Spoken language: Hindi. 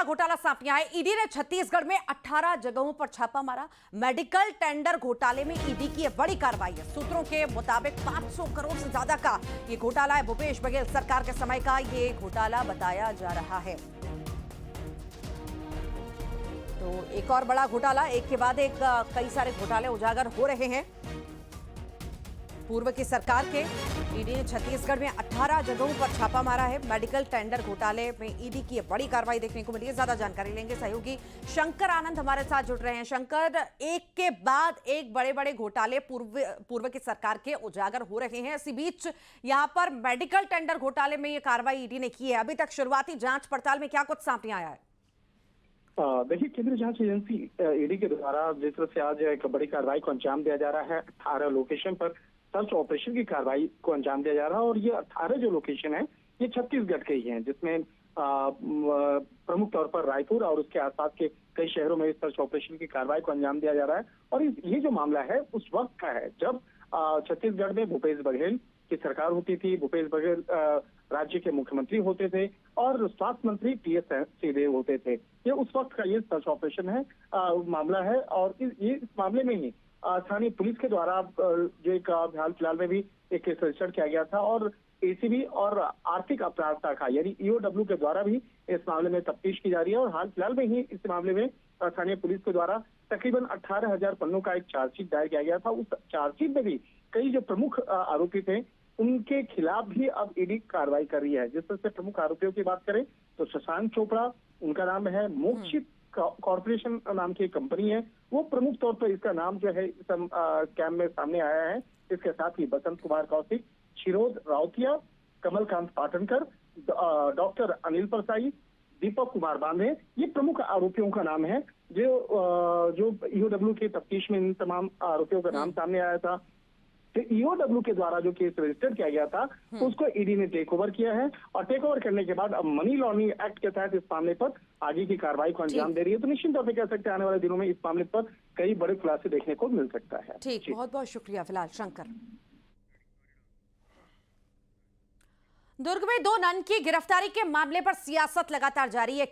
घोटाला सामने आया। ईडी ने छत्तीसगढ़ में 18 जगहों पर छापा मारा। मेडिकल टेंडर घोटाले में ईडी की यह बड़ी कार्रवाई है। सूत्रों के मुताबिक 500 करोड़ से ज्यादा का यह घोटाला है। भूपेश बघेल सरकार के समय का यह घोटाला बताया जा रहा है। तो एक और बड़ा घोटाला, एक के बाद एक कई सारे घोटाले उजागर हो रहे हैं। पूर्व की सरकार के ईडी ने छत्तीसगढ़ में 18 जगहों पर छापा मारा है। मेडिकल टेंडर घोटाले में ईडी की बड़ी कार्रवाई देखने को मिली है। ज्यादा जानकारी लेंगे, सहयोगी शंकर आनंद हमारे साथ जुड़ रहे हैं। शंकर, एक के बाद एक बड़े बड़े घोटाले पूर्व की सरकार के उजागर हो रहे हैं। इसी बीच यहां पर मेडिकल टेंडर घोटाले में यह कार्रवाई ईडी ने की है। अभी तक शुरुआती जांच पड़ताल में क्या कुछ सामने आया है? देखिए, केंद्रीय जांच एजेंसी ईडी के द्वारा जिस तरह से आज एक बड़ी कार्रवाई को अंजाम दिया जा रहा है, 18 लोकेशन पर सर्च ऑपरेशन की कार्रवाई को अंजाम दिया जा रहा है। और ये 18 जो लोकेशन है ये छत्तीसगढ़ के ही हैं, जिसमें प्रमुख तौर पर रायपुर और उसके आसपास के कई शहरों में इस सर्च ऑपरेशन की कार्रवाई को अंजाम दिया जा रहा है। और ये जो मामला है उस वक्त का है जब छत्तीसगढ़ में भूपेश बघेल की सरकार होती थी। भूपेश बघेल राज्य के मुख्यमंत्री होते थे और स्वास्थ्य मंत्री टीएस सिंहदेव होते थे। ये उस वक्त का ये सर्च ऑपरेशन है, मामला है। और इस मामले में ही स्थानीय पुलिस के द्वारा जो एक हाल फिलहाल में भी एक केस रजिस्टर किया गया था और एसीबी और आर्थिक अपराध शाखा यानी ईओडब्ल्यू के द्वारा भी इस मामले में तफ्तीश की जा रही है। और हाल फिलहाल में ही इस मामले में स्थानीय पुलिस के द्वारा तकरीबन 18,000 पन्नों का एक चार्जशीट दायर किया गया था। उस चार्जशीट में भी कई जो प्रमुख आरोपी थे उनके खिलाफ भी अब ईडी कार्रवाई कर रही है। जिस तरह से प्रमुख आरोपियों की बात करें तो शशांक चोपड़ा, उनका नाम है मोक्षित कॉर्पोरेशन नाम की एक कंपनी है, वो प्रमुख तौर पर इसका नाम जो है स्कैम में सामने आया है। इसके साथ ही बसंत कुमार कौशिक, क्षीरोद राउतिया, कमलकांत पाटनकर, डॉक्टर अनिल परसाई, दीपक कुमार बांधे, ये प्रमुख आरोपियों का नाम है। जो ईओडब्ल्यू की तफ्तीश में इन तमाम आरोपियों का नाम सामने आया था। तो ईओडब्ल्यू के द्वारा जो केस रजिस्टर किया गया था उसको ईडी ने टेक ओवर किया है। और टेक ओवर करने के बाद अब मनी लॉन्ड्रिंग एक्ट के तहत इस मामले पर आगे की कार्रवाई को अंजाम दे रही है। तो निश्चित तौर पर कह सकते हैं आने वाले दिनों में इस मामले पर कई बड़े खुलासे देखने को मिल सकता है। ठीक, बहुत बहुत शुक्रिया फिलहाल शंकर। दुर्ग में 2 नन की गिरफ्तारी के मामले पर सियासत लगातार जारी है।